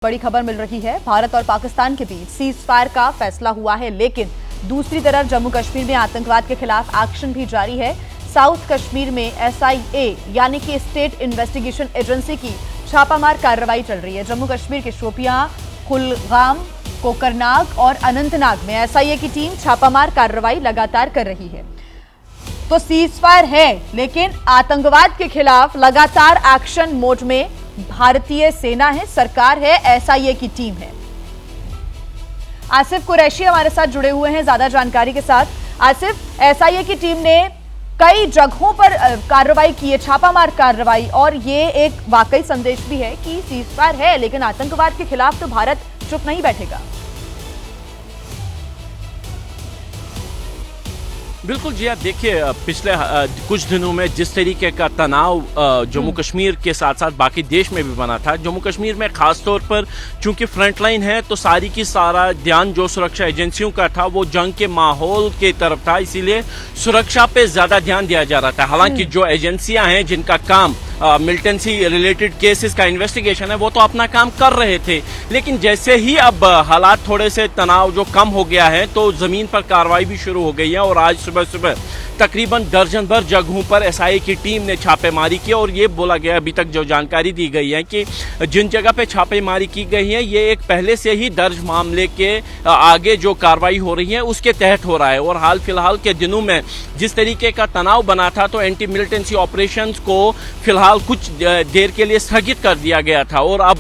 बड़ी खबर मिल रही है। भारत और पाकिस्तान के बीच सीज फायर का फैसला हुआ है, लेकिन दूसरी तरफ जम्मू कश्मीर में आतंकवाद के खिलाफ एक्शन भी जारी है। साउथ कश्मीर में SIA यानी कि स्टेट इन्वेस्टिगेशन एजेंसी की छापामार कार्रवाई चल रही है। जम्मू कश्मीर के शोपियां, कुलगाम, कोकरनाग और अनंतनाग में SIA की टीम छापामार कार्रवाई लगातार कर रही है। तो सीज फायर है, लेकिन आतंकवाद के खिलाफ लगातार एक्शन मोड में भारतीय सेना है, सरकार है, SIA की टीम है। आसिफ कुरैशी हमारे साथ जुड़े हुए हैं ज्यादा जानकारी के साथ। आसिफ, SIA की टीम ने कई जगहों पर कार्रवाई की है, छापामार कार्रवाई, और ये एक वाकई संदेश भी है कि सीज फायर है, लेकिन आतंकवाद के खिलाफ तो भारत चुप नहीं बैठेगा। बिल्कुल जी, आप देखिए पिछले कुछ दिनों में जिस तरीके का तनाव जम्मू कश्मीर के साथ साथ बाकी देश में भी बना था। जम्मू कश्मीर में खास तौर पर चूंकि फ्रंट लाइन है, तो सारी की सारा ध्यान जो सुरक्षा एजेंसियों का था वो जंग के माहौल के तरफ था, इसीलिए सुरक्षा पे ज्यादा ध्यान दिया जा रहा था। हालांकि जो एजेंसियां हैं जिनका काम मिलिटेंसी रिलेटेड केसेस का इन्वेस्टिगेशन है, वो तो अपना काम कर रहे थे, लेकिन जैसे ही अब हालात थोड़े से तनाव जो कम हो गया है, तो जमीन पर कार्रवाई भी शुरू हो गई है। और आज सुबह सुबह तकरीबन दर्जन भर जगहों पर SIA की टीम ने छापेमारी की, और ये बोला गया अभी तक जो जानकारी दी गई है कि जिन जगह पे छापेमारी की गई है, ये एक पहले से ही दर्ज मामले के आगे जो कार्रवाई हो रही है उसके तहत हो रहा है। और हाल फिलहाल के दिनों में जिस तरीके का तनाव बना था, तो एंटी मिलिटेंसी ऑपरेशंस को फिलहाल कुछ देर के लिए स्थगित कर दिया गया था। और अब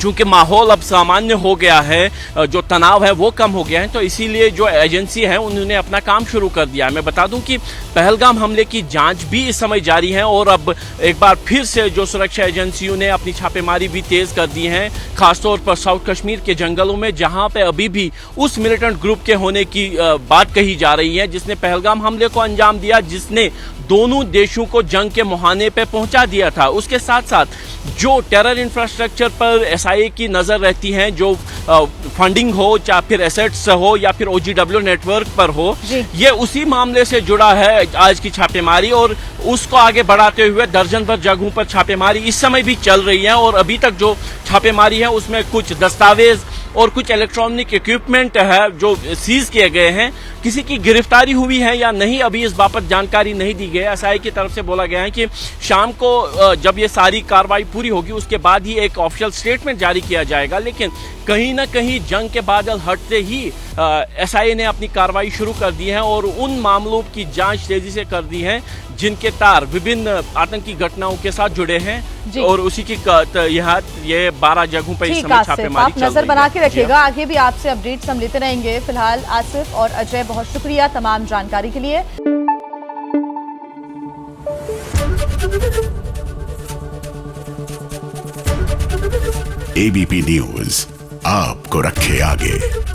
चूंकि माहौल अब सामान्य हो गया है, जो तनाव है वो कम हो गया है, तो इसीलिए जो एजेंसी है उन्होंने अपना काम शुरू कर दिया है। मैं बता दूं कि पहलगाम हमले की जांच भी इस समय जारी है, और अब एक बार फिर से जो सुरक्षा एजेंसियों ने अपनी छापेमारी भी तेज कर दी है, खासतौर पर साउथ कश्मीर के जंगलों में, जहां पे अभी भी उस मिलिटेंट ग्रुप के होने की बात कही जा रही है जिसने पहलगाम हमले को अंजाम दिया, जिसने दोनों देशों को जंग के मुहाने पे पहुंचा दिया था। उसके साथ साथ जो टेरर इंफ्रास्ट्रक्चर पर SIA की नजर रहती है, जो फंडिंग हो, चाहे फिर एसेट्स हो या फिर OGW नेटवर्क पर हो, ये उसी मामले से जुड़ा है आज की छापेमारी। और उसको आगे बढ़ाते हुए दर्जन भर जगहों पर छापेमारी इस समय भी चल रही है। और अभी तक जो छापेमारी है उसमें कुछ दस्तावेज और कुछ इलेक्ट्रॉनिक इक्विपमेंट है जो सीज किए गए हैं। किसी की गिरफ्तारी हुई है या नहीं, अभी इस बाबत जानकारी नहीं दी गई है। SIA की तरफ से बोला गया है कि शाम को जब ये सारी कार्रवाई पूरी होगी उसके बाद ही एक ऑफिशियल स्टेटमेंट जारी किया जाएगा। लेकिन कहीं ना कहीं जंग के बादल हटते ही SIA ने अपनी कार्रवाई शुरू कर दी है और उन मामलों की जांच तेजी से कर दी है जिनके तार विभिन्न आतंकी घटनाओं के साथ जुड़े हैं। और उसी की यहाँ ये 12 जगहों पर इस समय छापेमारी चल रही है। नजर बना के रखिएगा, आगे भी आपसे अपडेट्स हम लेते रहेंगे। फिलहाल आसिफ और अजय, बहुत शुक्रिया तमाम जानकारी के लिए। ABP न्यूज आपको रखे आगे।